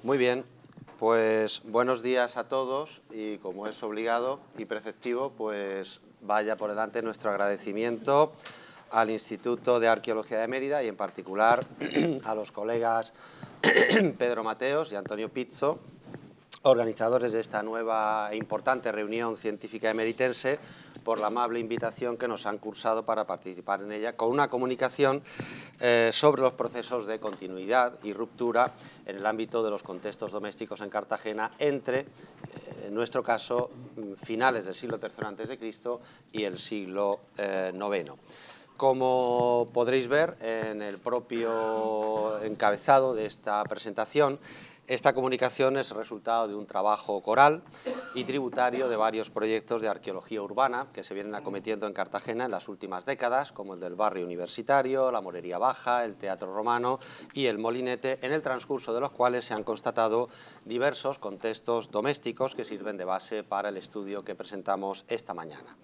Muy bien, pues buenos días a todos y como es obligado y preceptivo, pues vaya por delante nuestro agradecimiento al Instituto de Arqueología de Mérida y en particular a los colegas Pedro Mateos y Antonio Pizzo, organizadores de esta nueva e importante reunión científica emeritense, por la amable invitación que nos han cursado para participar en ella, con una comunicación sobre los procesos de continuidad y ruptura en el ámbito de los contextos domésticos en Cartagena entre, en nuestro caso, finales del siglo III a.C. y el siglo IX. Como podréis ver en el propio encabezado de esta presentación, esta comunicación es el resultado de un trabajo coral y tributario de varios proyectos de arqueología urbana que se vienen acometiendo en Cartagena en las últimas décadas, como el del barrio universitario, la Morería Baja, el Teatro Romano y el Molinete, en el transcurso de los cuales se han constatado diversos contextos domésticos que sirven de base para el estudio que presentamos esta mañana.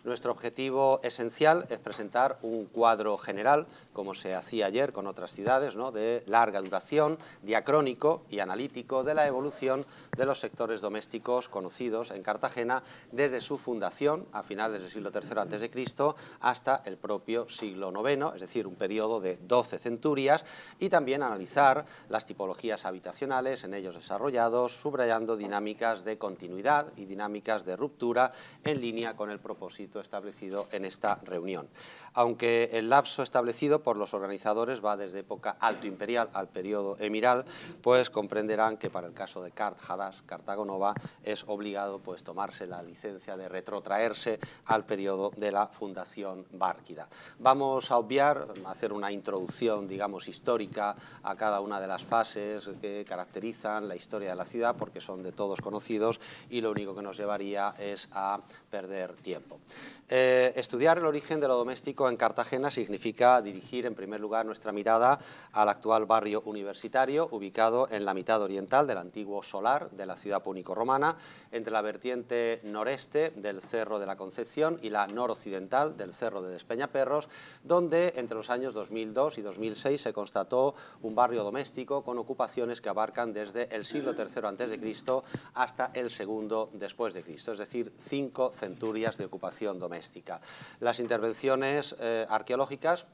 Nuestro objetivo esencial es presentar un cuadro general, como se hacía ayer con otras ciudades, ¿no?, de larga duración, diacrónico y analítico de la evolución de los sectores domésticos conocidos en Cartagena desde su fundación a finales del siglo III a.C. hasta el propio siglo IX, es decir, un periodo de 12 centurias, y también analizar las tipologías habitacionales en ellos desarrollados, subrayando dinámicas de continuidad y dinámicas de ruptura en línea con el propósito establecido en esta reunión. Aunque el lapso establecido por los organizadores va desde época alto imperial al periodo emiral, pues comprenderán que para el caso de Cart Hadas, Cartago Nova, es obligado pues tomarse la licencia de retrotraerse al periodo de la fundación bárquida. Vamos a obviar, hacer una introducción, digamos, histórica a cada una de las fases que caracterizan la historia de la ciudad, porque son de todos conocidos y lo único que nos llevaría es a perder tiempo. Estudiar el origen de lo doméstico en Cartagena significa dirigir en primer lugar nuestra mirada al actual barrio universitario, ubicado en la mitad oriental del antiguo solar de la ciudad púnico-romana, entre la vertiente noreste del Cerro de la Concepción y la noroccidental del Cerro de Despeñaperros, donde entre los años 2002 y 2006 se constató un barrio doméstico con ocupaciones que abarcan desde el siglo III a.C. hasta el segundo después de Cristo, es decir, 5 centurias de ocupación doméstica. Las intervenciones arqueológicas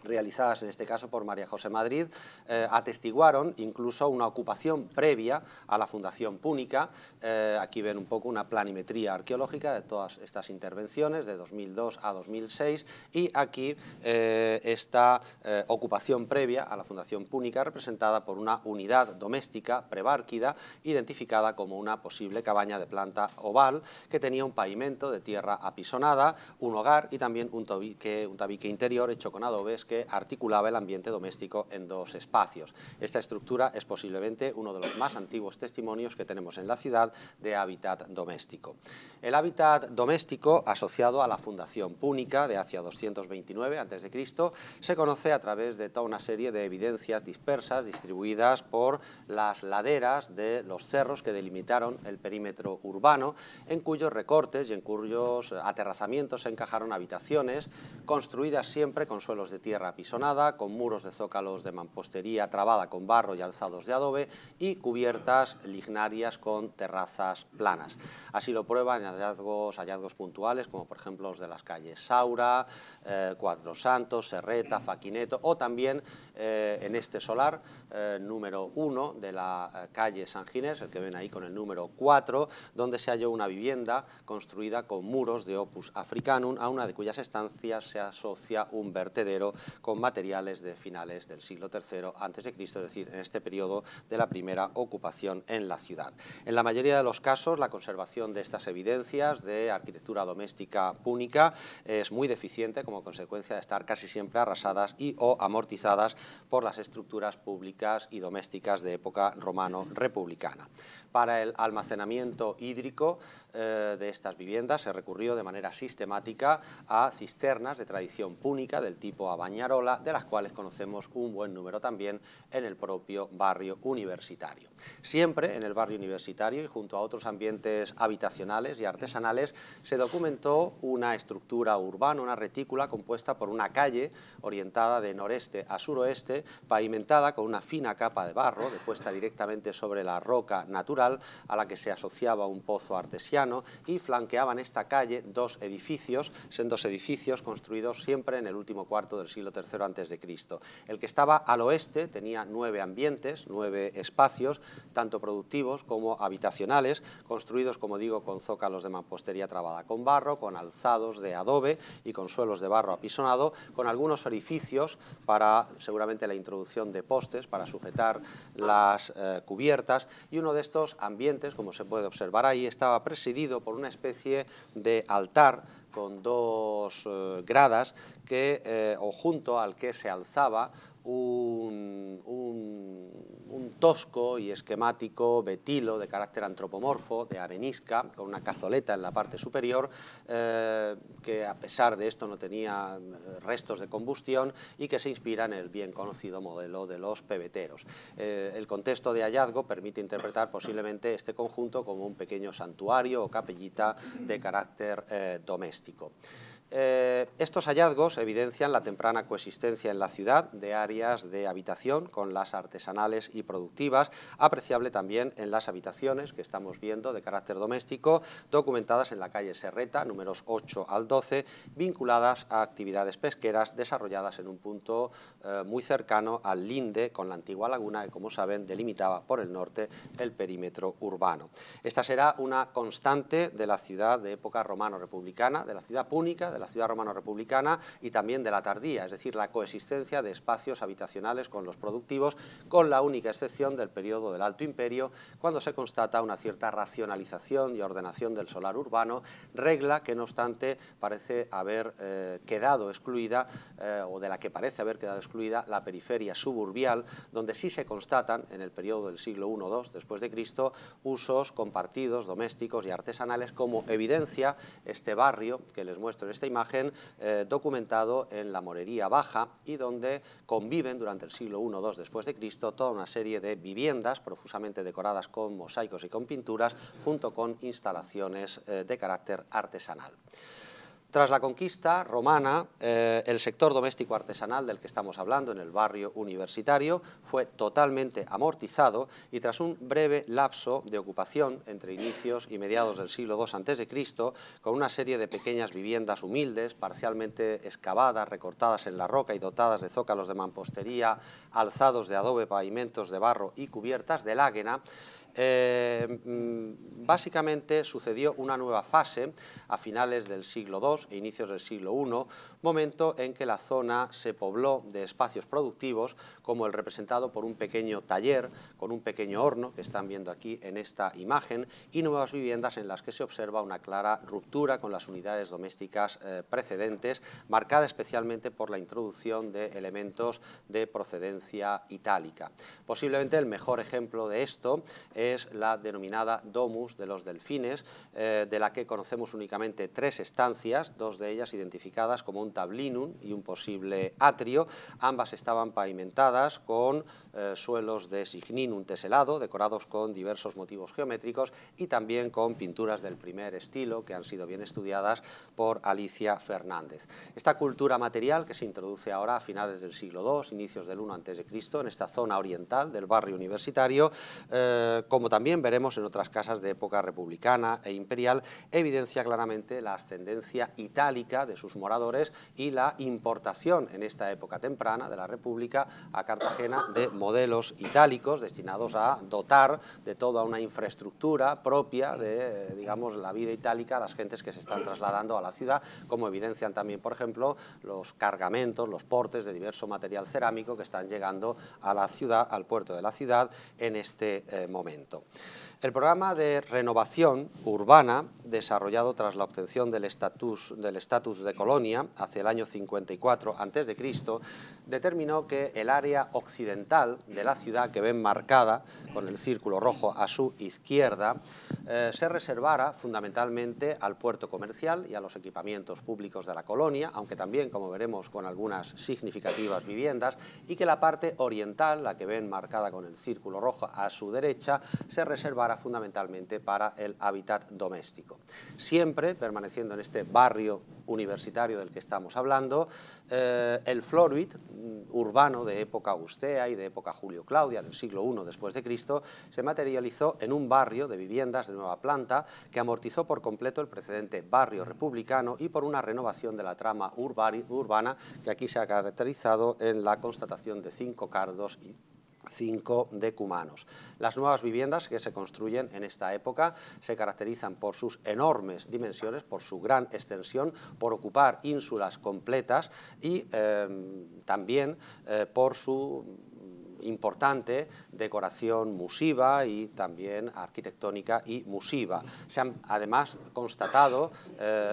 realizadas en este caso por María José Madrid, atestiguaron incluso una ocupación previa a la fundación púnica. Aquí ven un poco una planimetría arqueológica de todas estas intervenciones de 2002 a 2006 y aquí esta ocupación previa a la fundación púnica representada por una unidad doméstica prebárquida identificada como una posible cabaña de planta oval que tenía un pavimento de tierra apisonada, un hogar y también un tabique interior hecho con adobes que articulaba el ambiente doméstico en dos espacios. Esta estructura es posiblemente uno de los más antiguos testimonios que tenemos en la ciudad de hábitat doméstico. El hábitat doméstico asociado a la fundación púnica de hacia 229 a.C. se conoce a través de toda una serie de evidencias dispersas distribuidas por las laderas de los cerros que delimitaron el perímetro urbano, en cuyos recortes y en cuyos aterrazamientos se encajaron habitaciones construidas siempre con suelos de tierra apisonada, con muros de zócalos de mampostería trabada con barro y alzados de adobe y cubiertas lignarias con terrazas planas. Así lo prueban hallazgos puntuales, como por ejemplo los de las calles Saura, Cuatro Santos, Serreta, Faquineto, o también en este solar número 1 de la calle San Ginés, el que ven ahí con el número 4, donde se halló una vivienda construida con muros de Opus Africanum, a una de cuyas estancias se asocia un vertedero con materiales de finales del siglo III a.C., es decir, en este periodo de la primera ocupación en la ciudad. En la mayoría de los casos, la conservación de estas evidencias de arquitectura doméstica púnica es muy deficiente como consecuencia de estar casi siempre arrasadas y o amortizadas por las estructuras públicas y domésticas de época romano-republicana. Para el almacenamiento hídrico de estas viviendas se recurrió de manera sistemática a cisternas de tradición púnica del tipo Abañado, Bañarola, de las cuales conocemos un buen número también en el propio barrio universitario. Siempre en el barrio universitario y junto a otros ambientes habitacionales y artesanales se documentó una estructura urbana, una retícula compuesta por una calle orientada de noreste a suroeste, pavimentada con una fina capa de barro depuesta directamente sobre la roca natural a la que se asociaba un pozo artesiano, y flanqueaban esta calle sendos edificios construidos siempre en el último cuarto del siglo III a.C. El que estaba al oeste tenía 9 ambientes, 9 espacios, tanto productivos como habitacionales, construidos, como digo, con zócalos de mampostería trabada con barro, con alzados de adobe y con suelos de barro apisonado, con algunos orificios para seguramente la introducción de postes para sujetar las cubiertas, y uno de estos ambientes, como se puede observar ahí, estaba presidido por una especie de altar con 2 gradas o junto al que se alzaba un tosco y esquemático betilo de carácter antropomorfo, de arenisca, con una cazoleta en la parte superior, que a pesar de esto no tenía restos de combustión y que se inspira en el bien conocido modelo de los pebeteros. El contexto de hallazgo permite interpretar posiblemente este conjunto como un pequeño santuario o capellita de carácter doméstico. Estos hallazgos evidencian la temprana coexistencia en la ciudad de áreas de habitación con las artesanales y productivas, apreciable también en las habitaciones que estamos viendo de carácter doméstico, documentadas en la calle Serreta, números 8 al 12, vinculadas a actividades pesqueras desarrolladas en un punto muy cercano al linde con la antigua laguna que, como saben, delimitaba por el norte el perímetro urbano. Esta será una constante de la ciudad de época romano-republicana, de la ciudad púnica, de la ciudad romano-republicana y también de la tardía, es decir, la coexistencia de espacios habitacionales con los productivos, con la única excepción del periodo del Alto Imperio, cuando se constata una cierta racionalización y ordenación del solar urbano, regla que, no obstante, parece haber quedado excluida, o de la que parece haber quedado excluida, la periferia suburbial, donde sí se constatan, en el periodo del siglo I-II después de Cristo, usos compartidos, domésticos y artesanales, como evidencia este barrio que les muestro en esta imagen, documentado en la Morería Baja, y donde conviven durante el siglo I-II después de Cristo toda una serie de viviendas profusamente decoradas con mosaicos y con pinturas, junto con instalaciones de carácter artesanal. Tras la conquista romana, el sector doméstico artesanal del que estamos hablando en el barrio universitario fue totalmente amortizado, y tras un breve lapso de ocupación entre inicios y mediados del siglo II a.C., con una serie de pequeñas viviendas humildes, parcialmente excavadas, recortadas en la roca y dotadas de zócalos de mampostería, alzados de adobe, pavimentos de barro y cubiertas de láguena, básicamente sucedió una nueva fase a finales del siglo II e inicios del siglo I, momento en que la zona se pobló de espacios productivos, como el representado por un pequeño taller con un pequeño horno que están viendo aquí en esta imagen, y nuevas viviendas en las que se observa una clara ruptura con las unidades domésticas precedentes, marcada especialmente por la introducción de elementos de procedencia itálica. Posiblemente el mejor ejemplo de esto es la denominada Domus de los Delfines, de la que conocemos únicamente 3 estancias, 2 de ellas identificadas como un tablinum y un posible atrio. Ambas estaban pavimentadas con suelos de signinum teselado, decorados con diversos motivos geométricos y también con pinturas del primer estilo que han sido bien estudiadas por Alicia Fernández. Esta cultura material que se introduce ahora a finales del siglo II, inicios del I a.C., en esta zona oriental del barrio universitario, como también veremos en otras casas de época republicana e imperial, evidencia claramente la ascendencia itálica de sus moradores y la importación en esta época temprana de la República a Cartagena de modelos itálicos destinados a dotar de toda una infraestructura propia de, digamos, la vida itálica a las gentes que se están trasladando a la ciudad, como evidencian también, por ejemplo, los cargamentos, los portes de diverso material cerámico que están llegando a la ciudad, al puerto de la ciudad en este momento. ayuntamiento. El programa de renovación urbana, desarrollado tras la obtención del estatus de colonia hacia el año 54 a.C., determinó que el área occidental de la ciudad, que ven marcada con el círculo rojo a su izquierda, se reservara fundamentalmente al puerto comercial y a los equipamientos públicos de la colonia, aunque también, como veremos, con algunas significativas viviendas, y que la parte oriental, la que ven marcada con el círculo rojo a su derecha, se reservara fundamentalmente para el hábitat doméstico. Siempre permaneciendo en este barrio universitario del que estamos hablando, el Floruit urbano de época Augustea y de época Julio-Claudia, del siglo I después de Cristo, se materializó en un barrio de viviendas de nueva planta que amortizó por completo el precedente barrio republicano y por una renovación de la trama urbana que aquí se ha caracterizado en la constatación de 5 cardos y 5 decumanos. Las nuevas viviendas que se construyen en esta época se caracterizan por sus enormes dimensiones, por su gran extensión, por ocupar ínsulas completas y también por su importante decoración musiva y también arquitectónica y musiva. Se han además constatado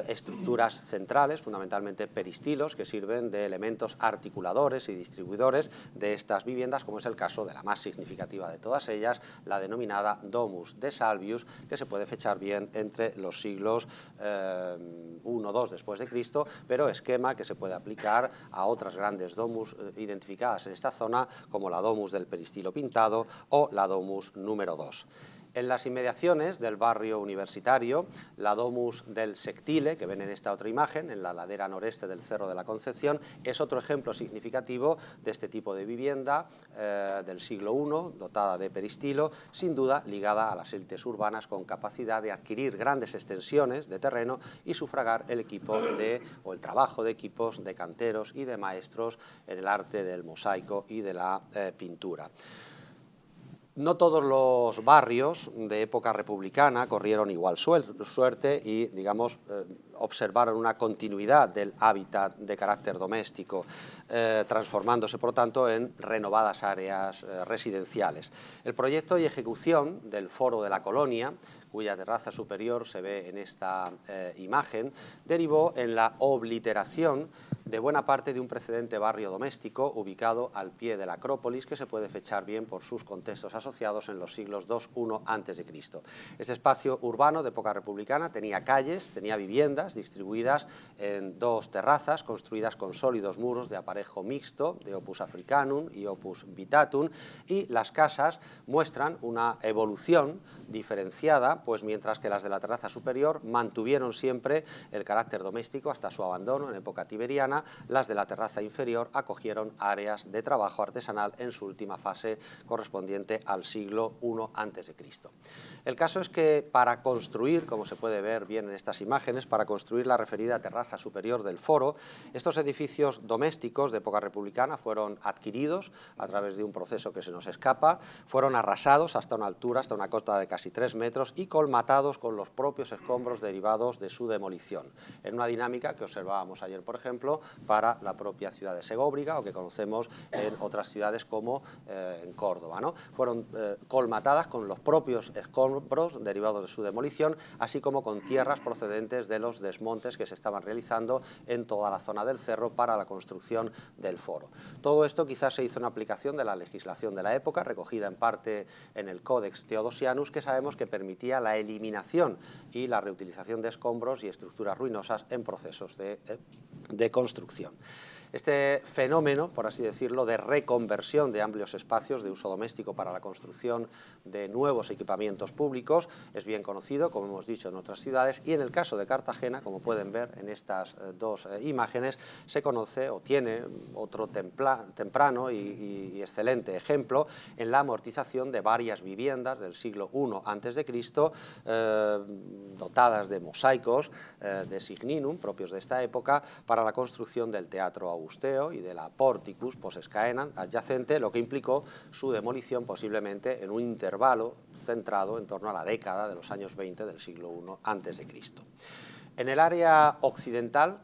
estructuras centrales, fundamentalmente peristilos, que sirven de elementos articuladores y distribuidores de estas viviendas, como es el caso de la más significativa de todas ellas, la denominada Domus de Salvius, que se puede fechar bien entre los siglos I-II después de Cristo, pero esquema que se puede aplicar a otras grandes domus identificadas en esta zona, como la Domus del Peristilo Pintado o la Domus número 2. En las inmediaciones del barrio universitario, la Domus del Sectile, que ven en esta otra imagen, en la ladera noreste del Cerro de la Concepción, es otro ejemplo significativo de este tipo de vivienda del siglo I, dotada de peristilo, sin duda ligada a las élites urbanas con capacidad de adquirir grandes extensiones de terreno y sufragar el trabajo de equipos de canteros y de maestros en el arte del mosaico y de la pintura. No todos los barrios de época republicana corrieron igual suerte y, digamos, observaron una continuidad del hábitat de carácter doméstico, transformándose, por tanto, en renovadas áreas residenciales. El proyecto y ejecución del Foro de la Colonia, cuya terraza superior se ve en esta imagen, derivó en la obliteración de buena parte de un precedente barrio doméstico ubicado al pie de la Acrópolis, que se puede fechar bien por sus contextos asociados en los siglos II-I a.C. Este espacio urbano de época republicana tenía calles, tenía viviendas distribuidas en 2 terrazas construidas con sólidos muros de aparejo mixto, de Opus Africanum y Opus Vitatum, y las casas muestran una evolución diferenciada, pues mientras que las de la terraza superior mantuvieron siempre el carácter doméstico hasta su abandono en época tiberiana, las de la terraza inferior acogieron áreas de trabajo artesanal en su última fase correspondiente al siglo I a.C. El caso es que para construir, como se puede ver bien en estas imágenes, para construir la referida terraza superior del foro, estos edificios domésticos de época republicana fueron adquiridos a través de un proceso que se nos escapa, fueron arrasados hasta una altura, hasta una cota de casi 3 metros y colmatados con los propios escombros derivados de su demolición, en una dinámica que observábamos ayer, por ejemplo, para la propia ciudad de Segóbriga o que conocemos en otras ciudades como en Córdoba, ¿no? Fueron colmatadas con los propios escombros derivados de su demolición, así como con tierras procedentes de los desmontes que se estaban realizando en toda la zona del cerro para la construcción del foro. Todo esto quizás se hizo en aplicación de la legislación de la época, recogida en parte en el Codex Theodosianus, que sabemos que permitía la eliminación y la reutilización de escombros y estructuras ruinosas en procesos de construcción. Este fenómeno, por así decirlo, de reconversión de amplios espacios de uso doméstico para la construcción de nuevos equipamientos públicos es bien conocido, como hemos dicho, en otras ciudades, y en el caso de Cartagena, como pueden ver en estas 2 imágenes, se conoce o tiene otro temprano y excelente ejemplo en la amortización de varias viviendas del siglo I a.C., dotadas de mosaicos de signinum, propios de esta época, para la construcción del Teatro Augusteo y de la Porticus Posescaenam adyacente, lo que implicó su demolición posiblemente en un intervalo centrado en torno a la década de los años 20 del siglo I a.C. En el área occidental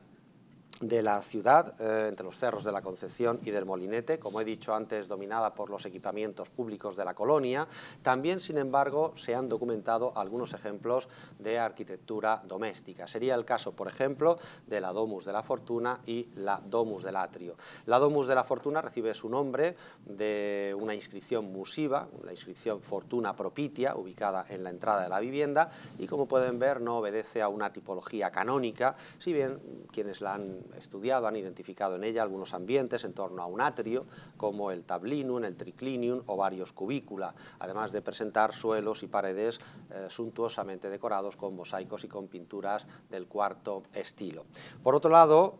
de la ciudad, entre los cerros de la Concepción y del Molinete, como he dicho antes, dominada por los equipamientos públicos de la colonia. También, sin embargo, se han documentado algunos ejemplos de arquitectura doméstica. Sería el caso, por ejemplo, de la Domus de la Fortuna y la Domus del Atrio. La Domus de la Fortuna recibe su nombre de una inscripción musiva, la inscripción Fortuna Propitia, ubicada en la entrada de la vivienda, y como pueden ver no obedece a una tipología canónica, si bien quienes la han estudiado han identificado en ella algunos ambientes en torno a un atrio, como el tablinum, el triclinium o varios cubícula, además de presentar suelos y paredes suntuosamente decorados con mosaicos y con pinturas del cuarto estilo. Por otro lado,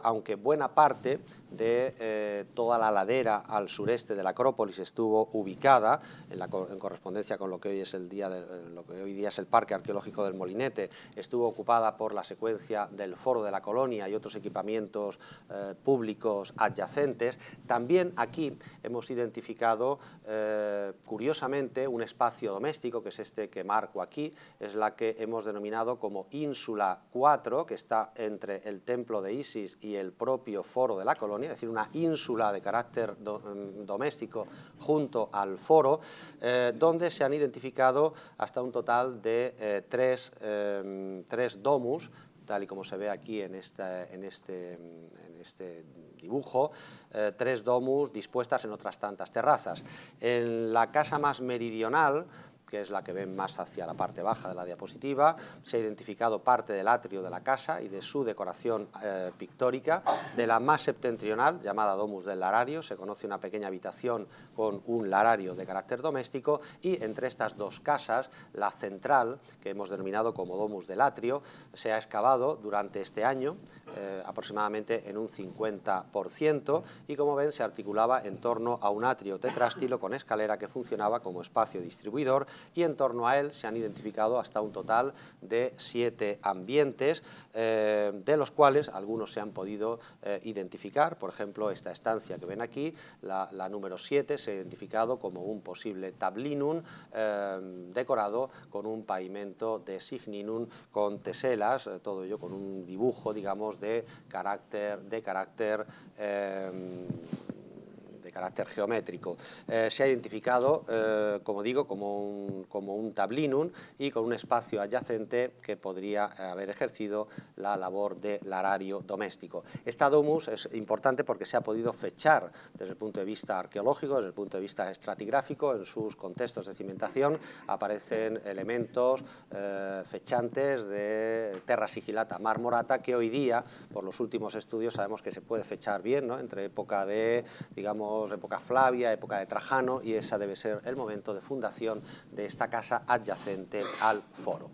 aunque buena parte de toda la ladera al sureste de la Acrópolis estuvo ubicada en correspondencia con lo que hoy es lo que hoy día es el Parque Arqueológico del Molinete, estuvo ocupada por la secuencia del Foro de la Colonia y otros equipamientos públicos adyacentes. También aquí hemos identificado, curiosamente, un espacio doméstico, que es este que marco aquí, es la que hemos denominado como Ínsula 4, que está entre el templo de Isis y el propio Foro de la Colonia, es decir, una ínsula de carácter doméstico junto al foro, donde se han identificado hasta un total de tres domus, tal y como se ve aquí en este dibujo, tres domus dispuestas en otras tantas terrazas. En la casa más meridional, que es la que ven más hacia la parte baja de la diapositiva, se ha identificado parte del atrio de la casa y de su decoración pictórica. De la más septentrional, llamada Domus del Larario, se conoce una pequeña habitación con un larario de carácter doméstico, y entre estas dos casas, la central, que hemos denominado como Domus del Atrio, se ha excavado durante este año, aproximadamente en un 50%, y como ven se articulaba en torno a un atrio tetrástilo con escalera que funcionaba como espacio distribuidor, y en torno a él se han identificado hasta un total de 7 ambientes, de los cuales algunos se han podido identificar. Por ejemplo, esta estancia que ven aquí, la número 7, se ha identificado como un posible tablinum decorado con un pavimento de signinum con teselas, todo ello con un dibujo, digamos, de carácter geométrico. Se ha identificado, como digo, como un tablinum y con un espacio adyacente que podría haber ejercido la labor de larario doméstico. Esta domus es importante porque se ha podido fechar desde el punto de vista arqueológico, desde el punto de vista estratigráfico. En sus contextos de cimentación aparecen elementos fechantes de terra sigillata marmorata, que hoy día, por los últimos estudios, sabemos que se puede fechar bien, ¿no?, entre época de, digamos, época Flavia, época de Trajano, y esa debe ser el momento de fundación de esta casa adyacente al foro.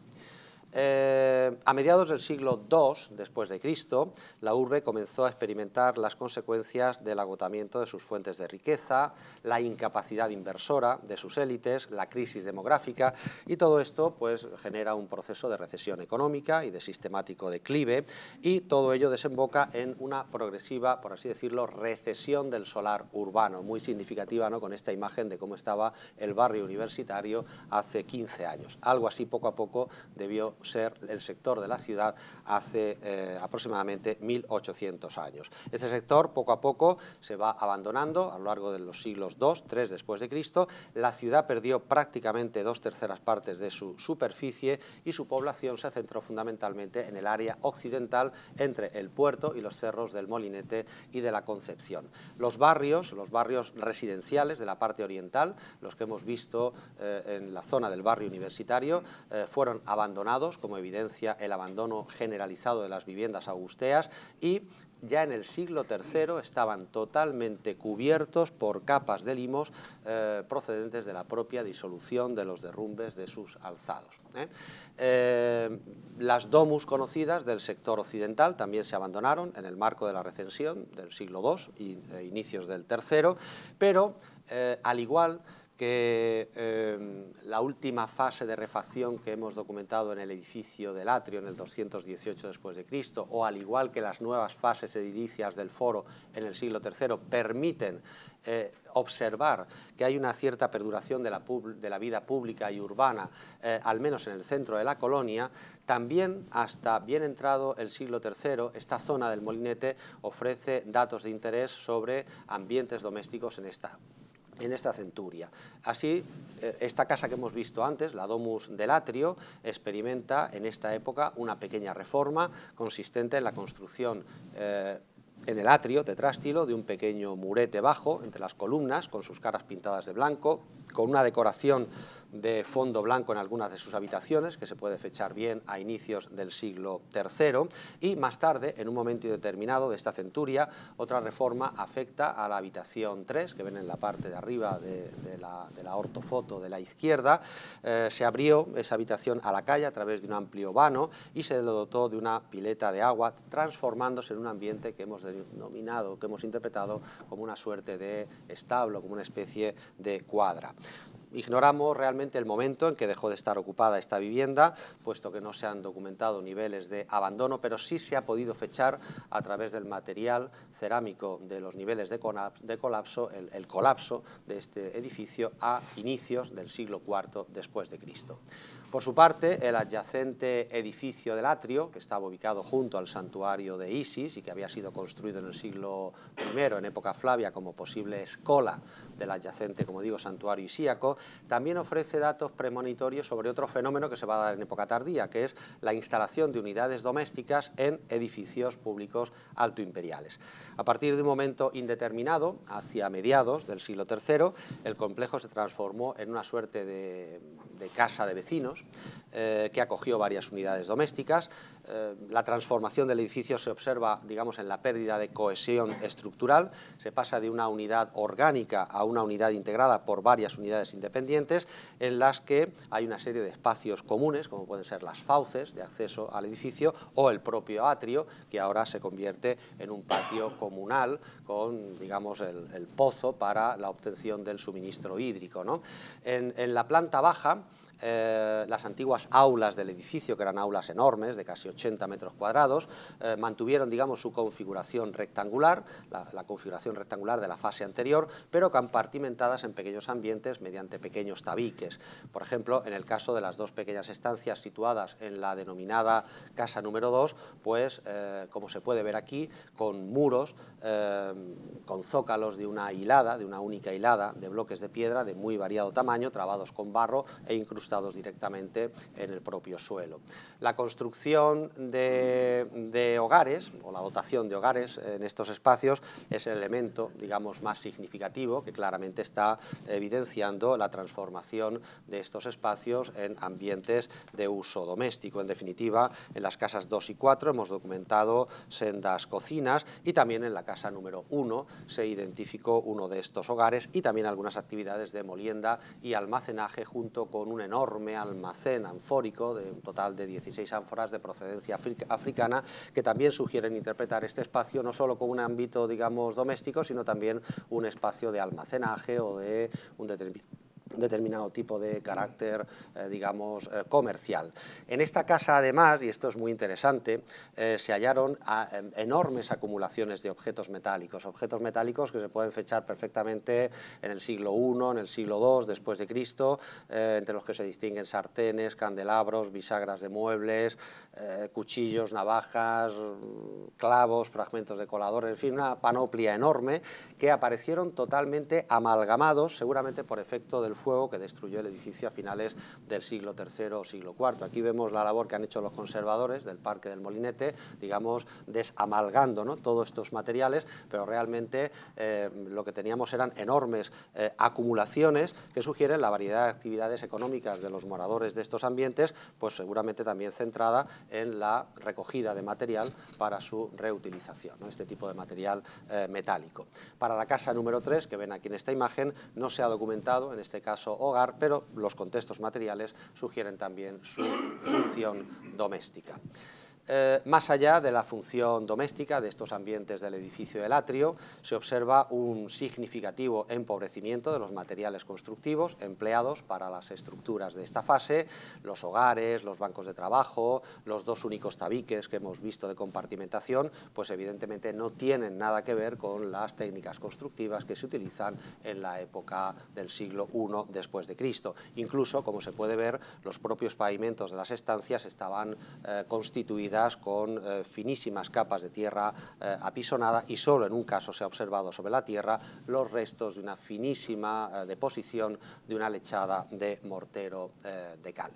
A mediados del siglo II después de Cristo, la urbe comenzó a experimentar las consecuencias del agotamiento de sus fuentes de riqueza, la incapacidad inversora de sus élites, la crisis demográfica, y todo esto pues genera un proceso de recesión económica y de sistemático declive, y todo ello desemboca en una progresiva, por así decirlo, recesión del solar urbano, muy significativa, ¿no?, con esta imagen de cómo estaba el barrio universitario hace 15 años. Algo así poco a poco debió ser el sector de la ciudad hace aproximadamente 1800 años. Este sector poco a poco se va abandonando a lo largo de los siglos II, III después de Cristo. La ciudad perdió prácticamente 2/3 partes de su superficie y su población se centró fundamentalmente en el área occidental entre el puerto y los cerros del Molinete y de la Concepción. Los barrios residenciales de la parte oriental, los que hemos visto en la zona del barrio universitario, fueron abandonados, como evidencia el abandono generalizado de las viviendas augusteas, y ya en el siglo III estaban totalmente cubiertos por capas de limos procedentes de la propia disolución de los derrumbes de sus alzados. Las domus conocidas del sector occidental también se abandonaron en el marco de la recensión del siglo II e inicios del III, pero al igual que la última fase de refacción que hemos documentado en el edificio del atrio en el 218 después de Cristo, o al igual que las nuevas fases edilicias del foro en el siglo III, permiten observar que hay una cierta perduración de la vida pública y urbana, al menos en el centro de la colonia. También, hasta bien entrado el siglo III, esta zona del Molinete ofrece datos de interés sobre ambientes domésticos en esta centuria. Así, esta casa que hemos visto antes, la Domus del Atrio, experimenta en esta época una pequeña reforma consistente en la construcción en el atrio tetrástilo de un pequeño murete bajo entre las columnas, con sus caras pintadas de blanco, con una decoración de fondo blanco en algunas de sus habitaciones, que se puede fechar bien a inicios del siglo III, y más tarde, en un momento indeterminado de esta centuria, otra reforma afecta a la habitación 3, que ven en la parte de arriba de la ortofoto de la izquierda. Se abrió esa habitación a la calle a través de un amplio vano y se le dotó de una pileta de agua, transformándose en un ambiente que hemos denominado, que hemos interpretado como una suerte de establo, como una especie de cuadra. Ignoramos realmente el momento en que dejó de estar ocupada esta vivienda, puesto que no se han documentado niveles de abandono, pero sí se ha podido fechar a través del material cerámico de los niveles de colapso, el colapso de este edificio a inicios del siglo IV después de Cristo. Por su parte, el adyacente edificio del atrio, que estaba ubicado junto al santuario de Isis y que había sido construido en el siglo I, en época Flavia, como posible escola del adyacente, como digo, santuario isíaco, también ofrece datos premonitorios sobre otro fenómeno que se va a dar en época tardía, que es la instalación de unidades domésticas en edificios públicos altoimperiales. A partir de un momento indeterminado, hacia mediados del siglo III, el complejo se transformó en una suerte de casa de vecinos, que acogió varias unidades domésticas. La transformación del edificio se observa, digamos, en la pérdida de cohesión estructural. Se pasa de una unidad orgánica a una unidad integrada por varias unidades independientes, en las que hay una serie de espacios comunes, como pueden ser las fauces de acceso al edificio o el propio atrio, que ahora se convierte en un patio comunal con, digamos, el pozo para la obtención del suministro hídrico, ¿no? En la planta baja, las antiguas aulas del edificio, que eran aulas enormes, de casi 80 metros cuadrados, mantuvieron, digamos, su configuración rectangular, la configuración rectangular de la fase anterior, pero compartimentadas en pequeños ambientes mediante pequeños tabiques. Por ejemplo, en el caso de las dos pequeñas estancias situadas en la denominada casa número 2, pues, como se puede ver aquí, con muros, con zócalos de una hilada, de una única hilada, de bloques de piedra de muy variado tamaño, trabados con barro e incrustados directamente en el propio suelo. La construcción de hogares, o la dotación de hogares en estos espacios, es el elemento, digamos, más significativo, que claramente está evidenciando la transformación de estos espacios en ambientes de uso doméstico. En definitiva, en las casas 2 y 4 hemos documentado sendas cocinas, y también en la casa número 1 se identificó uno de estos hogares, y también algunas actividades de molienda y almacenaje, junto con un enorme almacén anfórico de un total de 16 ánforas de procedencia africana, que también sugieren interpretar este espacio no solo como un ámbito, digamos, doméstico, sino también un espacio de almacenaje o de un determinado tipo de carácter, digamos, comercial. En esta casa, además, y esto es muy interesante, se hallaron enormes acumulaciones de objetos metálicos que se pueden fechar perfectamente en el siglo I, en el siglo II después de Cristo, entre los que se distinguen sartenes, candelabros, bisagras de muebles, cuchillos, navajas, clavos, fragmentos de colador, en fin, una panoplia enorme, que aparecieron totalmente amalgamados, seguramente por efecto del fuego que destruyó el edificio a finales del siglo III o siglo IV. Aquí vemos la labor que han hecho los conservadores del Parque del Molinete, digamos, desamalgando, ¿no?, todos estos materiales, pero realmente lo que teníamos eran enormes acumulaciones que sugieren la variedad de actividades económicas de los moradores de estos ambientes, pues seguramente también centrada en la recogida de material para su reutilización, ¿no?, este tipo de material metálico. Para la casa número 3, que ven aquí en esta imagen, no se ha documentado, en este caso hogar, pero los contextos materiales sugieren también su función doméstica. Más allá de la función doméstica de estos ambientes del edificio del atrio, se observa un significativo empobrecimiento de los materiales constructivos empleados para las estructuras de esta fase, los hogares, los bancos de trabajo, los dos únicos tabiques que hemos visto de compartimentación, pues evidentemente no tienen nada que ver con las técnicas constructivas que se utilizan en la época del siglo I después de Cristo. Incluso, como se puede ver, los propios pavimentos de las estancias estaban constituidas con finísimas capas de tierra apisonada, y solo en un caso se ha observado sobre la tierra los restos de una finísima deposición de una lechada de mortero de cal.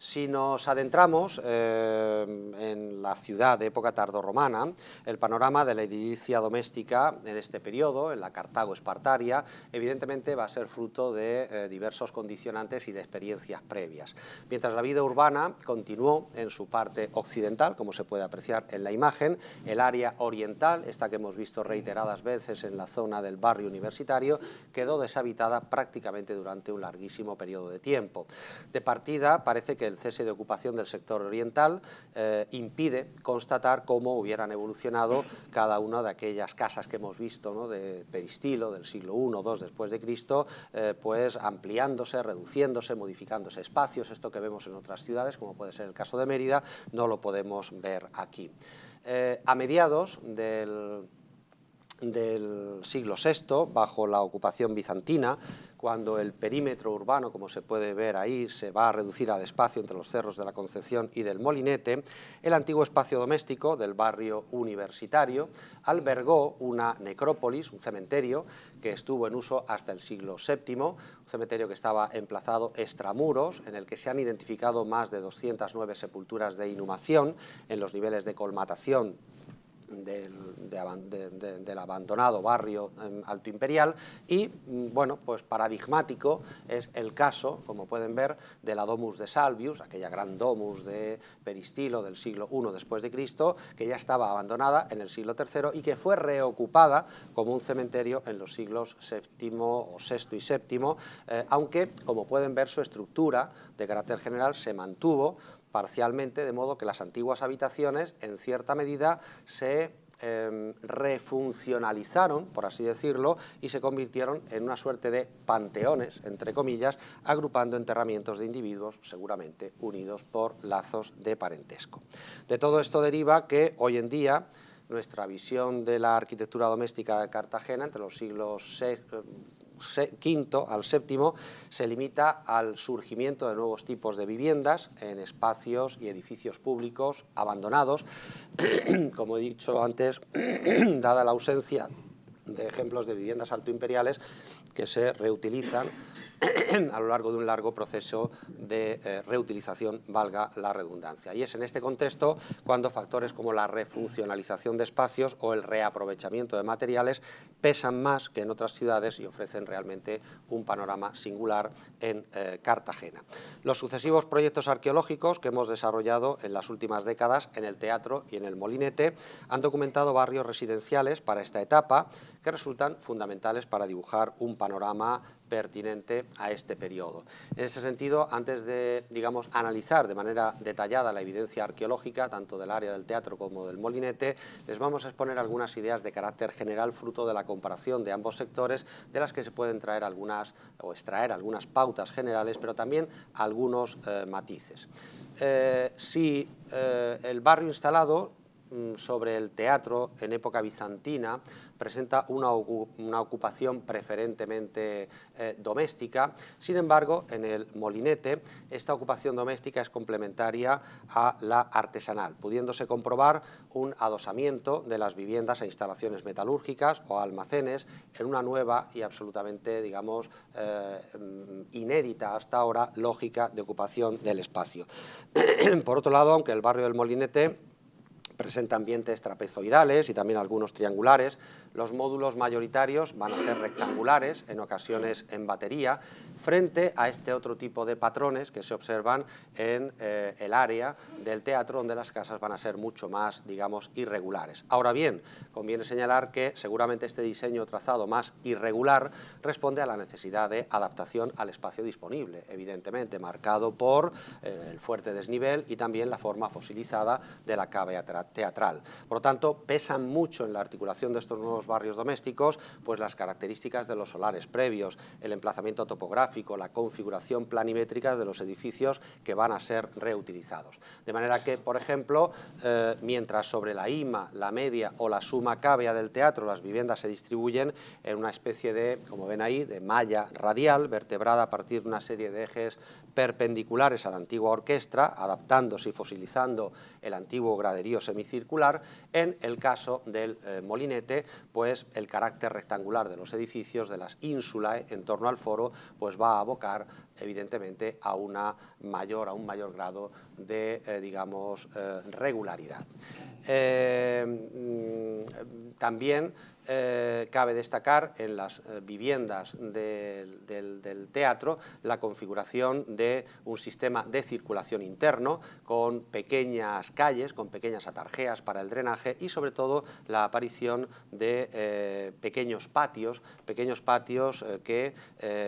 Si nos adentramos en la ciudad de época tardorromana, el panorama de la edilicia doméstica en este periodo, en la Cartago espartaria, evidentemente va a ser fruto de diversos condicionantes y de experiencias previas. Mientras la vida urbana continuó en su parte occidental, como se puede apreciar en la imagen, el área oriental, esta que hemos visto reiteradas veces en la zona del barrio universitario, quedó deshabitada prácticamente durante un larguísimo periodo de tiempo. De partida, parece que el cese de ocupación del sector oriental impide constatar cómo hubieran evolucionado cada una de aquellas casas que hemos visto, ¿no?, de peristilo del siglo I o II después de Cristo, pues ampliándose, reduciéndose, modificándose espacios. Esto que vemos en otras ciudades, como puede ser el caso de Mérida, no lo podemos ver aquí. A mediados del siglo VI, bajo la ocupación bizantina, cuando el perímetro urbano, como se puede ver ahí, se va a reducir al espacio entre los cerros de la Concepción y del Molinete, el antiguo espacio doméstico del barrio universitario albergó una necrópolis, un cementerio, que estuvo en uso hasta el siglo VII, un cementerio que estaba emplazado extramuros, en el que se han identificado más de 209 sepulturas de inhumación en los niveles de colmatación del abandonado barrio Alto Imperial, y bueno, pues paradigmático es el caso, como pueden ver, de la Domus de Salvius, aquella gran domus de peristilo del siglo I después de Cristo, que ya estaba abandonada en el siglo III y que fue reocupada como un cementerio en los siglos VII o VI y VII, aunque, como pueden ver, su estructura de carácter general se mantuvo parcialmente, de modo que las antiguas habitaciones, en cierta medida, se refuncionalizaron, por así decirlo, y se convirtieron en una suerte de panteones, entre comillas, agrupando enterramientos de individuos seguramente unidos por lazos de parentesco. De todo esto deriva que hoy en día nuestra visión de la arquitectura doméstica de Cartagena entre los siglos V al VII se limita al surgimiento de nuevos tipos de viviendas en espacios y edificios públicos abandonados, como he dicho antes, dada la ausencia de ejemplos de viviendas altoimperiales que se reutilizan a lo largo de un largo proceso de reutilización, valga la redundancia. Y es en este contexto cuando factores como la refuncionalización de espacios o el reaprovechamiento de materiales pesan más que en otras ciudades y ofrecen realmente un panorama singular en Cartagena. Los sucesivos proyectos arqueológicos que hemos desarrollado en las últimas décadas en el Teatro y en el Molinete han documentado barrios residenciales para esta etapa que resultan fundamentales para dibujar un panorama pertinente a este periodo. En ese sentido, antes de, digamos, analizar de manera detallada la evidencia arqueológica, tanto del área del Teatro como del Molinete, les vamos a exponer algunas ideas de carácter general fruto de la comparación de ambos sectores, de las que se pueden traer algunas o extraer algunas pautas generales, pero también algunos matices. Si el barrio instalado sobre el teatro en época bizantina presenta una ocupación preferentemente doméstica. Sin embargo, en el Molinete esta ocupación doméstica es complementaria a la artesanal, pudiéndose comprobar un adosamiento de las viviendas a instalaciones metalúrgicas o almacenes en una nueva y absolutamente, digamos, inédita hasta ahora lógica de ocupación del espacio. Por otro lado, aunque el barrio del Molinete presenta ambientes trapezoidales y también algunos triangulares, Los módulos mayoritarios van a ser rectangulares, en ocasiones en batería, frente a este otro tipo de patrones que se observan en el área del teatro, donde las casas van a ser mucho más, digamos, irregulares. Ahora bien, conviene señalar que seguramente este diseño trazado más irregular responde a la necesidad de adaptación al espacio disponible, evidentemente marcado por el fuerte desnivel y también la forma fosilizada de la cave teatral. Por lo tanto, pesan mucho en la articulación de estos nuevos barrios domésticos pues las características de los solares previos, el emplazamiento topográfico, la configuración planimétrica de los edificios que van a ser reutilizados. De manera que, por ejemplo, mientras sobre la IMA, la media o la suma cavea del teatro las viviendas se distribuyen en una especie de, como ven ahí, de malla radial vertebrada a partir de una serie de ejes perpendiculares a la antigua orquestra, adaptándose y fosilizando el antiguo graderío semicircular. En el caso del molinete, pues el carácter rectangular de los edificios, de las ínsulae en torno al foro, pues va a abocar evidentemente a un mayor grado de, digamos, regularidad. También cabe destacar en las viviendas del teatro la configuración de un sistema de circulación interno con pequeñas calles, con pequeñas atarjeas para el drenaje y sobre todo la aparición de pequeños patios que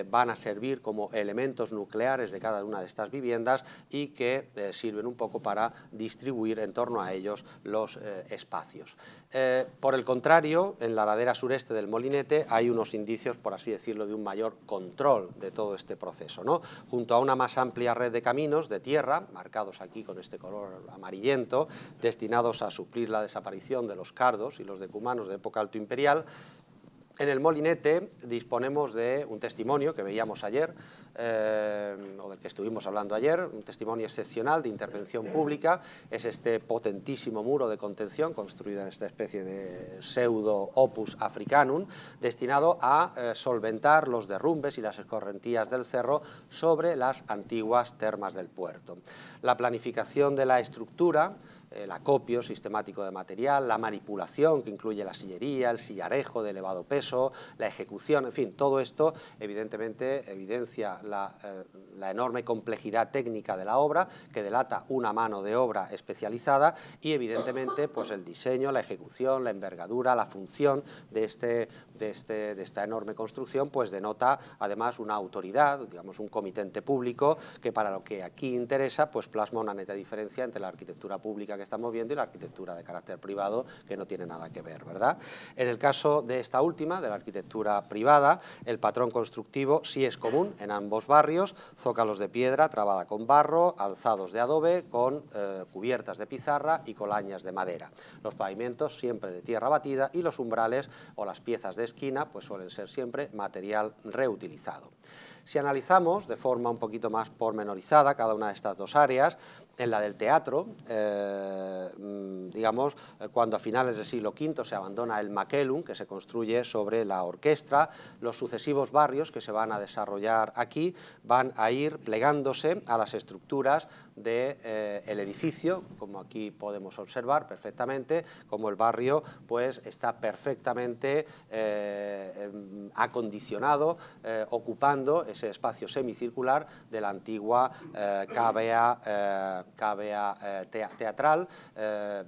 van a servir como elementos nucleares de cada una de estas viviendas y que sirven un poco para distribuir en torno a ellos los espacios. Por el contrario, en la ladera sureste del molinete hay unos indicios, por así decirlo, de un mayor control de todo este proceso, ¿no? Junto a una más amplia red de caminos de tierra, marcados aquí con este color amarillento, destinados a suplir la desaparición de los cardos y los decumanos de época altoimperial. En el molinete disponemos de un testimonio que veíamos ayer, o del que estuvimos hablando ayer, un testimonio excepcional de intervención pública. Es este potentísimo muro de contención construido en esta especie de pseudo opus africanum, destinado a solventar los derrumbes y las escorrentías del cerro sobre las antiguas termas del puerto. La planificación de la estructura, el acopio sistemático de material, la manipulación que incluye la sillería, el sillarejo de elevado peso, la ejecución, en fin, todo esto evidentemente evidencia la enorme complejidad técnica de la obra, que delata una mano de obra especializada y evidentemente pues el diseño, la ejecución, la envergadura, la función de esta enorme construcción pues denota además una autoridad, digamos un comitente público que para lo que aquí interesa pues plasma una neta diferencia entre la arquitectura pública que estamos viendo y la arquitectura de carácter privado, que no tiene nada que ver, ¿verdad? En el caso de esta última, de la arquitectura privada, el patrón constructivo sí es común en ambos barrios: zócalos de piedra trabada con barro, alzados de adobe con cubiertas de pizarra y colañas de madera. Los pavimentos siempre de tierra batida y los umbrales o las piezas de esquina pues suelen ser siempre material reutilizado. Si analizamos de forma un poquito más pormenorizada cada una de estas dos áreas, en la del teatro, digamos, cuando a finales del siglo V se abandona el Macellum, que se construye sobre la orquestra, los sucesivos barrios que se van a desarrollar aquí van a ir plegándose a las estructuras del edificio, como aquí podemos observar perfectamente, como el barrio pues está perfectamente acondicionado, ocupando ese espacio semicircular de la antigua cavea teatral.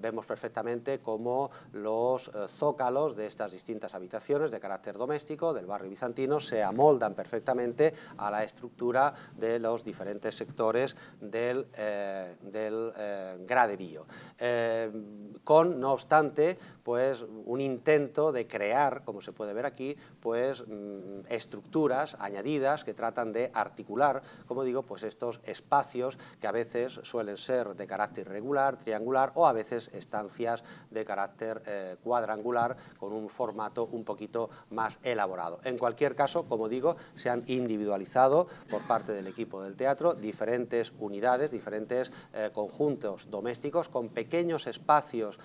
Vemos perfectamente cómo los zócalos de estas distintas habitaciones de carácter doméstico del barrio bizantino se amoldan perfectamente a la estructura de los diferentes sectores del graderío, con, no obstante, pues un intento de crear, como se puede ver aquí, pues estructuras añadidas que tratan de articular, como digo, pues estos espacios que a veces suelen ser de carácter irregular, triangular o a veces estancias de carácter cuadrangular con un formato un poquito más elaborado. En cualquier caso, como digo, se han individualizado por parte del equipo del teatro diferentes unidades, diferentes conjuntos domésticos con pequeños espacios,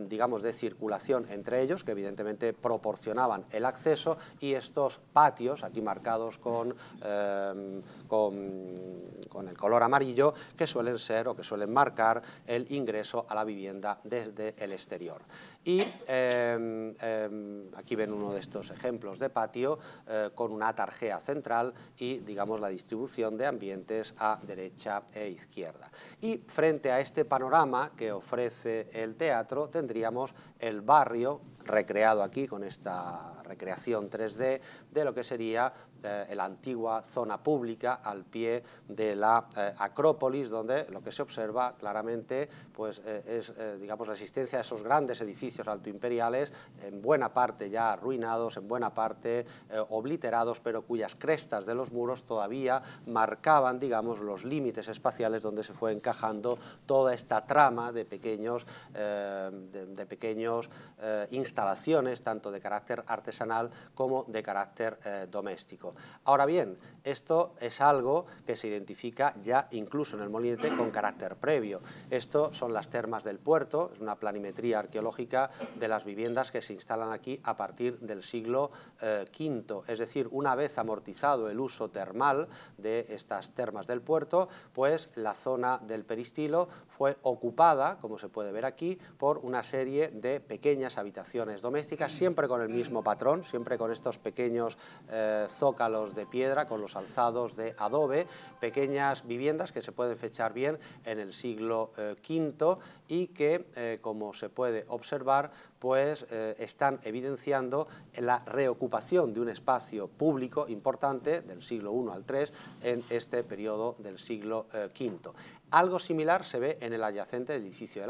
digamos, de circulación entre ellos, que evidentemente proporcionaban el acceso, y estos patios, aquí marcados con el color amarillo, que suelen suelen ser o que suelen marcar el ingreso a la vivienda desde el exterior. Y aquí ven uno de estos ejemplos de patio con una atarjea central y, digamos, la distribución de ambientes a derecha e izquierda. Y frente a este panorama que ofrece el teatro tendríamos el barrio recreado aquí con esta recreación 3D de lo que sería la antigua zona pública al pie de la Acrópolis, donde lo que se observa claramente pues, es digamos, la existencia de esos grandes edificios altoimperiales, en buena parte ya arruinados, en buena parte obliterados, pero cuyas crestas de los muros todavía marcaban, digamos, los límites espaciales donde se fue encajando toda esta trama de pequeños instalaciones, tanto de carácter artesanal como de carácter doméstico. Ahora bien, esto es algo que se identifica ya incluso en el Molinete con carácter previo. Esto son las termas del puerto, es una planimetría arqueológica de las viviendas que se instalan aquí a partir del siglo V, es decir, una vez amortizado el uso termal de estas termas del puerto, pues la zona del peristilo fue ocupada, como se puede ver aquí, por una serie de pequeñas habitaciones domésticas, siempre con el mismo patrón, siempre con estos pequeños zócalos de piedra, con los alzados de adobe, pequeñas viviendas que se pueden fechar bien en el siglo V y que, como se puede observar, pues están evidenciando la reocupación de un espacio público importante del siglo I al III en este periodo del siglo V. Algo similar se ve en el adyacente edificio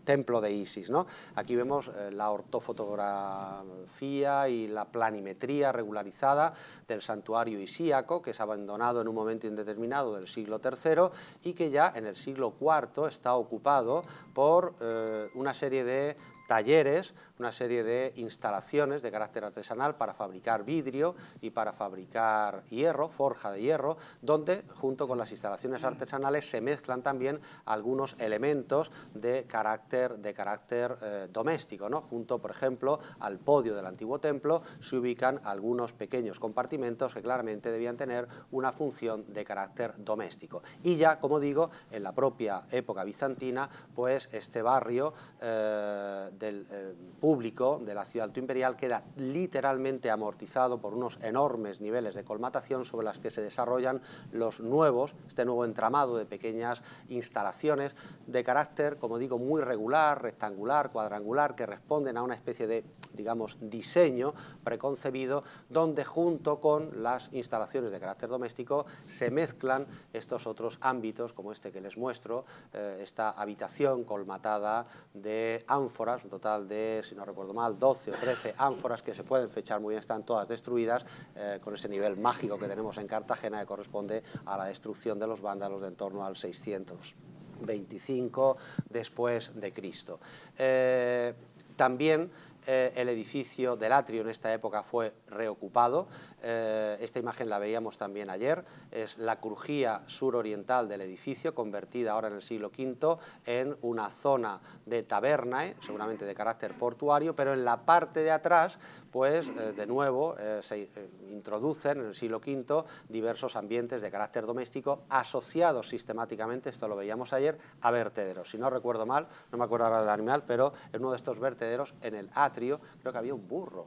templo de Isis, ¿no? Aquí vemos la ortofotografía y la planimetría regularizada del santuario isíaco, que es abandonado en un momento indeterminado del siglo III y que ya en el siglo IV está ocupado por una serie de talleres, una serie de instalaciones de carácter artesanal para fabricar vidrio y para fabricar hierro, forja de hierro, donde junto con las instalaciones artesanales se mezclan también algunos elementos de carácter doméstico, ¿no? Junto, por ejemplo, al podio del antiguo templo se ubican algunos pequeños compartimentos que claramente debían tener una función de carácter doméstico. Y ya, como digo, en la propia época bizantina, pues este barrio del público de la ciudad altoimperial queda literalmente amortizado por unos enormes niveles de colmatación sobre las que se desarrollan este nuevo entramado de pequeñas instalaciones de carácter, como digo, muy regular, rectangular, cuadrangular, que responden a una especie de, digamos, diseño preconcebido, donde junto con las instalaciones de carácter doméstico se mezclan estos otros ámbitos, como este que les muestro, esta habitación colmatada de ánforas, un total de, si no recuerdo mal, 12 o 13 ánforas que se pueden fechar muy bien, están todas destruidas, con ese nivel mágico que tenemos en Cartagena, que corresponde a la destrucción de los vándalos de en torno al 625 después de Cristo. También el edificio del atrio en esta época fue reocupado. Esta imagen la veíamos también ayer, es la crujía suroriental del edificio, convertida ahora en el siglo V en una zona de tabernae, seguramente de carácter portuario, pero en la parte de atrás, pues de nuevo se introducen en el siglo V diversos ambientes de carácter doméstico asociados sistemáticamente, esto lo veíamos ayer, a vertederos. Si no recuerdo mal, no me acuerdo ahora del animal, pero en uno de estos vertederos, en el atrio, creo que había un burro.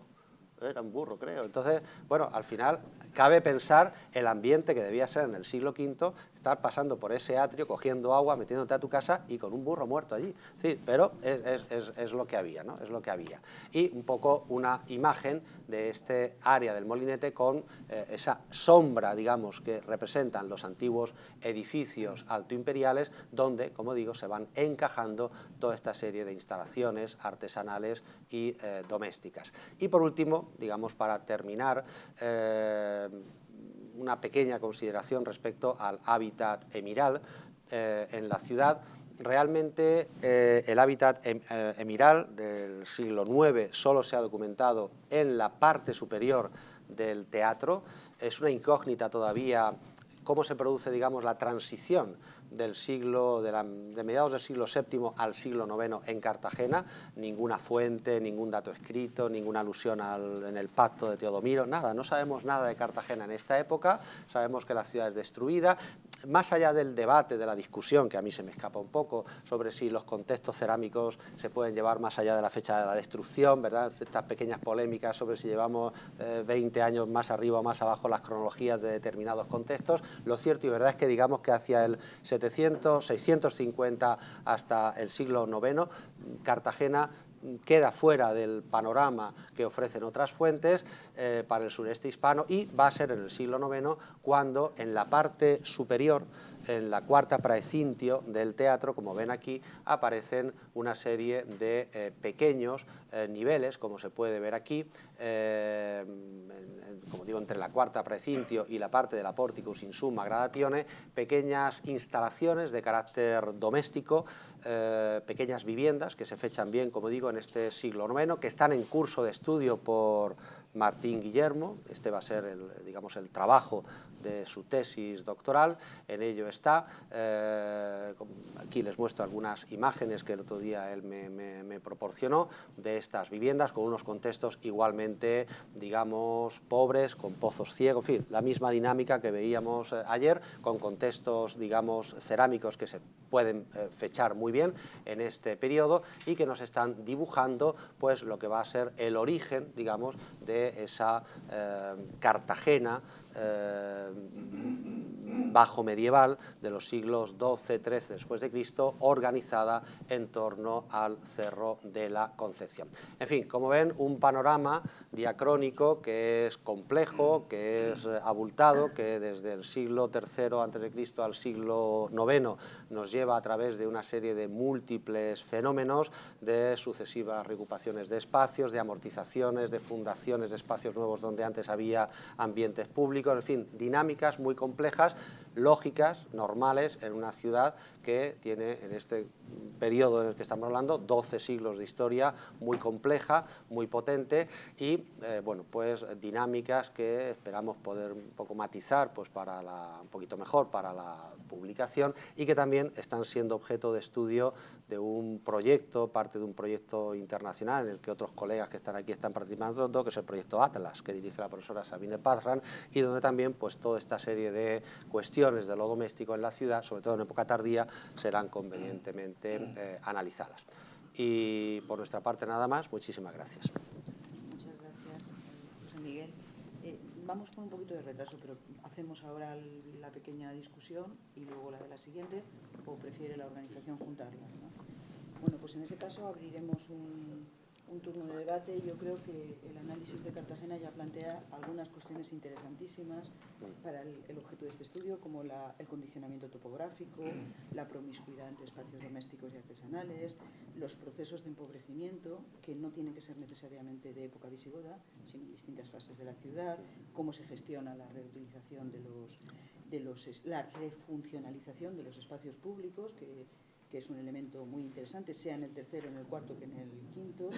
Era un burro, creo. Entonces, bueno, al final cabe pensar el ambiente que debía ser en el siglo V, estar pasando por ese atrio, cogiendo agua, metiéndote a tu casa y con un burro muerto allí. Sí, pero es lo que había, ¿no? Es lo que había. Y un poco una imagen de este área del Molinete con esa sombra, digamos, que representan los antiguos edificios altoimperiales, donde, como digo, se van encajando toda esta serie de instalaciones artesanales y domésticas. Y por último, digamos, para terminar, una pequeña consideración respecto al hábitat emiral en la ciudad. Realmente el hábitat emiral del siglo IX solo se ha documentado en la parte superior del teatro. Es una incógnita todavía cómo se produce, digamos, la transición del siglo, de mediados del siglo VII al siglo IX en Cartagena, ninguna fuente, ningún dato escrito, ninguna alusión en el pacto de Teodomiro, nada, no sabemos nada de Cartagena en esta época, sabemos que la ciudad es destruida. Más allá del debate, de la discusión, que a mí se me escapa un poco, sobre si los contextos cerámicos se pueden llevar más allá de la fecha de la destrucción, ¿verdad? Estas pequeñas polémicas sobre si llevamos 20 años más arriba o más abajo las cronologías de determinados contextos, lo cierto y verdad es que digamos que hacia el 700, 650 hasta el siglo IX, Cartagena queda fuera del panorama que ofrecen otras fuentes para el sureste hispano y va a ser en el siglo IX cuando en la parte superior, en la cuarta praecintio del teatro, como ven aquí, aparecen una serie de pequeños niveles, como se puede ver aquí, como digo, entre la cuarta praecintio y la parte de la porticus in summa gradatione, pequeñas instalaciones de carácter doméstico, pequeñas viviendas que se fechan bien, como digo, en este siglo IX, que están en curso de estudio por Martín Guillermo. Este va a ser digamos, el trabajo de su tesis doctoral, en ello está. Aquí les muestro algunas imágenes que el otro día él me proporcionó de estas viviendas con unos contextos igualmente, digamos, pobres, con pozos ciegos, en fin, la misma dinámica que veíamos ayer, con contextos, digamos, cerámicos que se pueden fechar muy bien en este periodo y que nos están dibujando pues lo que va a ser el origen, digamos, de esa Cartagena bajo medieval de los siglos XII, XIII después de Cristo, organizada en torno al Cerro de la Concepción. En fin, como ven, un panorama diacrónico que es complejo, que es abultado, que desde el siglo III a.C. al siglo IX nos lleva a través de una serie de múltiples fenómenos, de sucesivas reocupaciones de espacios, de amortizaciones, de fundaciones de espacios nuevos donde antes había ambientes públicos, en fin, dinámicas muy complejas, lógicas, normales, en una ciudad que tiene en este periodo en el que estamos hablando 12 siglos de historia muy compleja, muy potente y bueno, pues dinámicas que esperamos poder un poco matizar pues un poquito mejor para la publicación y que también están siendo objeto de estudio de un proyecto, parte de un proyecto internacional en el que otros colegas que están aquí están participando, que es el proyecto Atlas, que dirige la profesora Sabine Pazran, y donde también pues toda esta serie de cuestiones de lo doméstico en la ciudad, sobre todo en época tardía, serán convenientemente analizadas. Y por nuestra parte nada más, muchísimas gracias. Muchas gracias, José Miguel. Vamos con un poquito de retraso, pero hacemos ahora la pequeña discusión y luego la de la siguiente, o prefiere la organización juntarlas, ¿no? Bueno, pues en ese caso abriremos un turno de debate. Yo creo que el análisis de Cartagena ya plantea algunas cuestiones interesantísimas para el objeto de este estudio, como el condicionamiento topográfico, la promiscuidad entre espacios domésticos y artesanales, los procesos de empobrecimiento, que no tienen que ser necesariamente de época visigoda, sino en distintas fases de la ciudad, cómo se gestiona la reutilización la refuncionalización de los espacios públicos, que es un elemento muy interesante, sea en el tercero, en el cuarto que en el quinto,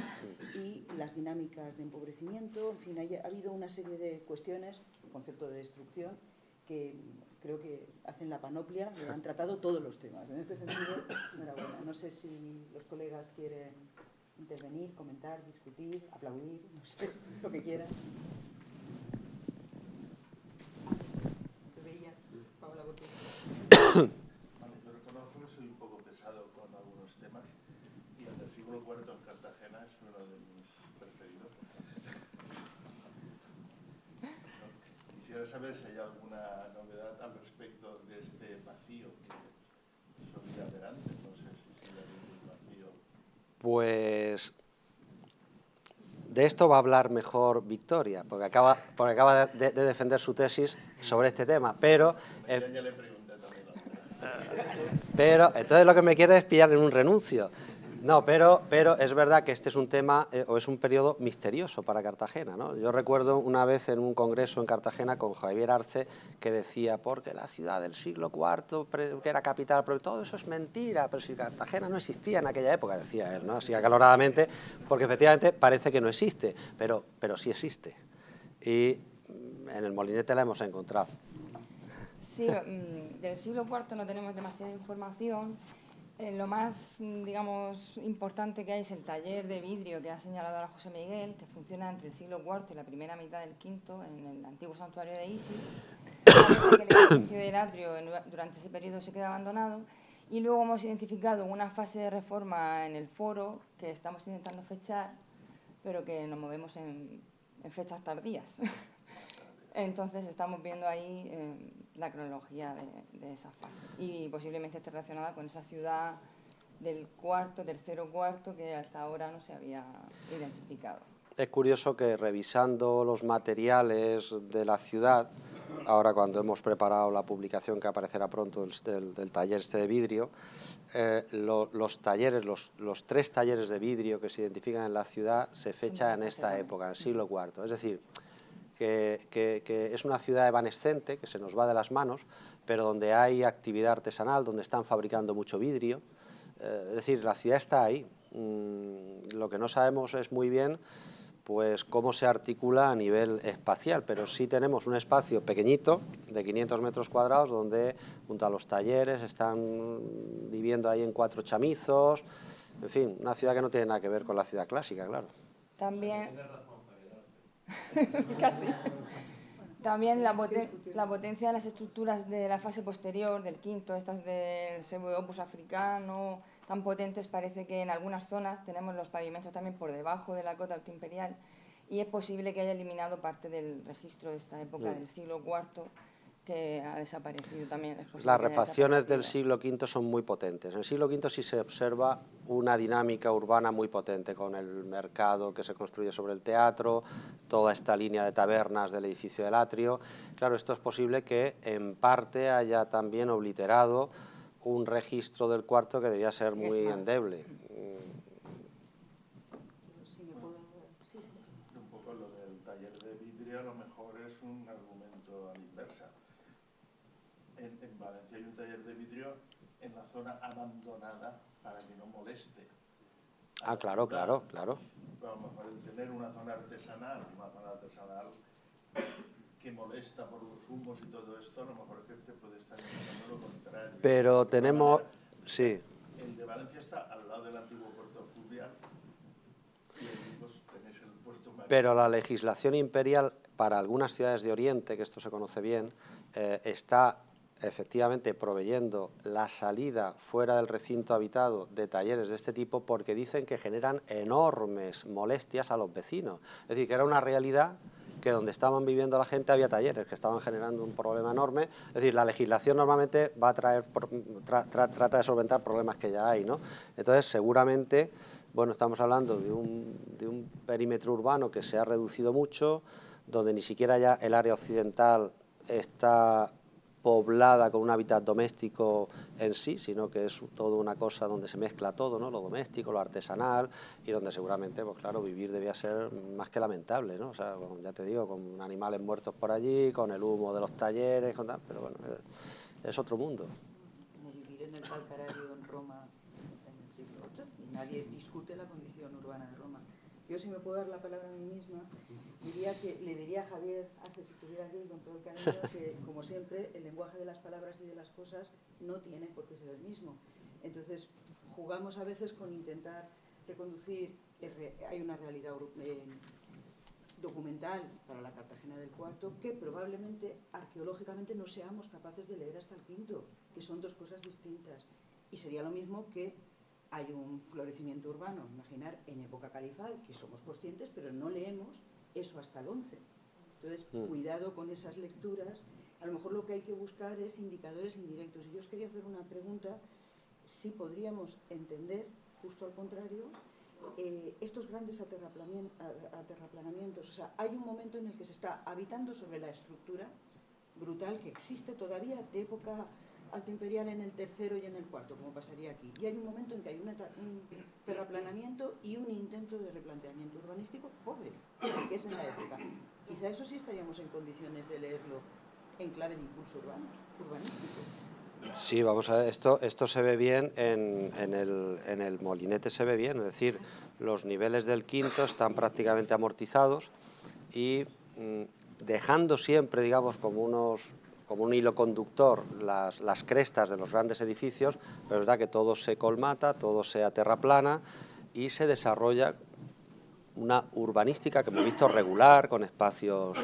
y las dinámicas de empobrecimiento. En fin, ha habido una serie de cuestiones, el concepto de destrucción, que creo que hacen la panoplia y han tratado todos los temas. En este sentido, enhorabuena. No sé si los colegas quieren intervenir, comentar, discutir, aplaudir, no sé, lo que quieran. Te veía, Paula Botello. Yo reconozco que soy un poco pesado con algunos temas y el del siglo IV en Cartagena es uno de mis preferidos. Quisiera saber si hay alguna novedad al respecto de este vacío que solía haber antes. No sé si sigue habiendo un vacío. Pues de esto va a hablar mejor Victoria, porque acaba de defender su tesis sobre este tema, pero Ya le pregunté también a usted. Pero entonces lo que me quiere es pillar en un renuncio. No, pero es verdad que este es un tema o es un periodo misterioso para Cartagena, ¿no? Yo recuerdo una vez en un congreso en Cartagena con Javier Arce que decía, porque la ciudad del siglo IV, que era capital, pero todo eso es mentira, pero si Cartagena no existía en aquella época, decía él, ¿no? Así acaloradamente, porque efectivamente parece que no existe, pero sí existe. Y en el molinete la hemos encontrado. Sí, del siglo IV no tenemos demasiada información. Lo más, digamos, importante que hay es el taller de vidrio que ha señalado ahora José Miguel, que funciona entre el siglo IV y la primera mitad del V en el antiguo santuario de Isis. Parece que el edificio del atrio durante ese periodo se queda abandonado. Y luego hemos identificado una fase de reforma en el foro que estamos intentando fechar, pero que nos movemos en fechas tardías. Entonces estamos viendo ahí la cronología de esa fase y posiblemente esté relacionada con esa ciudad del tercero cuarto que hasta ahora no se había identificado. Es curioso que revisando los materiales de la ciudad, ahora cuando hemos preparado la publicación que aparecerá pronto del taller este de vidrio, los talleres, los 3 talleres de vidrio que se identifican en la ciudad se fechan en esta época, en el siglo IV. Es decir, que es una ciudad evanescente, que se nos va de las manos, pero donde hay actividad artesanal, donde están fabricando mucho vidrio. Es decir, la ciudad está ahí. Lo que no sabemos es muy bien pues cómo se articula a nivel espacial, pero sí tenemos un espacio pequeñito de 500 metros cuadrados donde junto a los talleres están viviendo ahí en 4 chamizos, en fin, una ciudad que no tiene nada que ver con la ciudad clásica, claro. También, casi. También la potencia de las estructuras de la fase posterior, del quinto, estas del Pseudo-Opus africano, tan potentes, parece que en algunas zonas tenemos los pavimentos también por debajo de la cota altoimperial y es posible que haya eliminado parte del registro de esta época del siglo IV que ha desaparecido también. Las refacciones del siglo V son muy potentes. En el siglo V sí se observa una dinámica urbana muy potente con el mercado que se construye sobre el teatro, toda esta línea de tabernas del edificio del atrio. Claro, esto es posible que en parte haya también obliterado un registro del cuarto que debía ser muy endeble. Un poco lo del taller de vidrio a lo mejor es un argumento a la inversa. En Valencia hay un taller de vidrio en la zona abandonada para que no moleste. Claro. A lo mejor el tener una zona artesanal que molesta por los humos y todo esto, a lo mejor es que te puede estar indicando lo contrario. Pero tenemos, sí. El de Valencia está al lado del antiguo puerto fluvial y allí pues tenéis el puerto marítimo. Pero la legislación imperial para algunas ciudades de Oriente, que esto se conoce bien, está efectivamente proveyendo la salida fuera del recinto habitado de talleres de este tipo porque dicen que generan enormes molestias a los vecinos. Es decir, que era una realidad que donde estaban viviendo la gente había talleres que estaban generando un problema enorme. Es decir, la legislación normalmente va a trata de solventar problemas que ya hay, ¿no? Entonces, seguramente, bueno, estamos hablando de un perímetro urbano que se ha reducido mucho, donde ni siquiera ya el área occidental está poblada con un hábitat doméstico en sí, sino que es toda una cosa donde se mezcla todo, ¿no? Lo doméstico, lo artesanal, y donde seguramente, pues claro, vivir debía ser más que lamentable, ¿no? O sea, ya te digo, con animales muertos por allí, con el humo de los talleres, con tal, pero bueno, es otro mundo. Como vivir en el Calcarario en Roma en el siglo VIII, y nadie discute la condición urbana de Roma. Yo, si me puedo dar la palabra a mí misma, le diría a Javier, si estuviera aquí con todo el cariño, que como siempre el lenguaje de las palabras y de las cosas no tiene por qué ser el mismo. Entonces jugamos a veces con intentar reconducir, hay una realidad documental para la Cartagena del Cuarto que probablemente arqueológicamente no seamos capaces de leer hasta el quinto, que son dos cosas distintas. Y sería lo mismo que hay un florecimiento urbano, imaginar en época califal, que somos conscientes, pero no leemos eso hasta el 11. Entonces, cuidado con esas lecturas. A lo mejor lo que hay que buscar es indicadores indirectos. Y yo os quería hacer una pregunta, si podríamos entender, justo al contrario, estos grandes aterraplanamientos. O sea, hay un momento en el que se está habitando sobre la estructura brutal que existe todavía de época altoimperial en el tercero y en el cuarto, como pasaría aquí. Y hay un momento en que hay un terraplanamiento y un intento de replanteamiento urbanístico pobre, que es en la época. Quizá eso sí estaríamos en condiciones de leerlo en clave de impulso urbanístico. Sí, vamos a ver, esto se ve bien en el molinete, se ve bien, es decir, los niveles del quinto están prácticamente amortizados y dejando siempre, digamos, como como un hilo conductor las crestas de los grandes edificios, pero es verdad que todo se colmata, todo se aterraplana y se desarrolla una urbanística que hemos visto regular, con espacios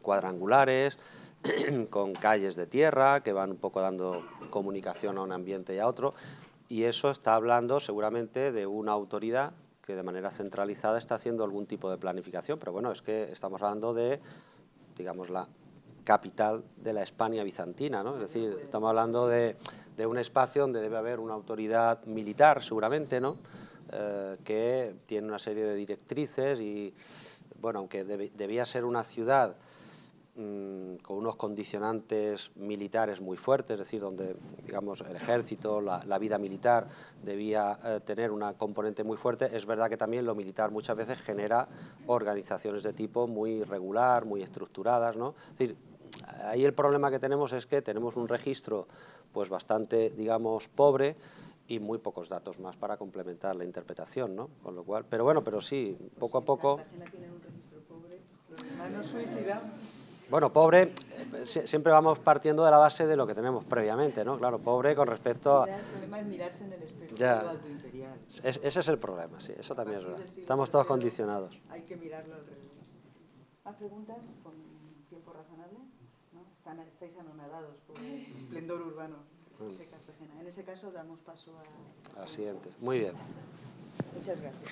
cuadrangulares, con calles de tierra que van un poco dando comunicación a un ambiente y a otro, y eso está hablando seguramente de una autoridad que de manera centralizada está haciendo algún tipo de planificación, pero bueno, es que estamos hablando de, digamos, la capital de la Hispania bizantina, ¿no? Es decir, estamos hablando de un espacio donde debe haber una autoridad militar, seguramente, ¿no? Que tiene una serie de directrices y, bueno, aunque debía ser una ciudad con unos condicionantes militares muy fuertes, es decir, donde, digamos, el ejército, la vida militar debía tener una componente muy fuerte, es verdad que también lo militar muchas veces genera organizaciones de tipo muy irregular, muy estructuradas, ¿no? Es decir, ahí el problema que tenemos es que tenemos un registro pues bastante, digamos, pobre y muy pocos datos más para complementar la interpretación, ¿no? Con lo cual, pero bueno, pero sí, poco a poco. Cartagena tiene un registro pobre, los demás nos suicidamos. Bueno, pobre, siempre vamos partiendo de la base de lo que tenemos previamente, ¿no? Claro, pobre con respecto a... El problema es mirarse en el espejo, Ya. lo alto imperial. Ese es el problema, sí, eso también es A partir verdad. del siglo Estamos todos III condicionados. Hay que mirarlo al revés. ¿Más preguntas con tiempo razonable? ¿No? Estáis anonadados por el esplendor urbano de Cartagena. En ese caso damos paso a Al siguiente. Muy bien. Muchas gracias.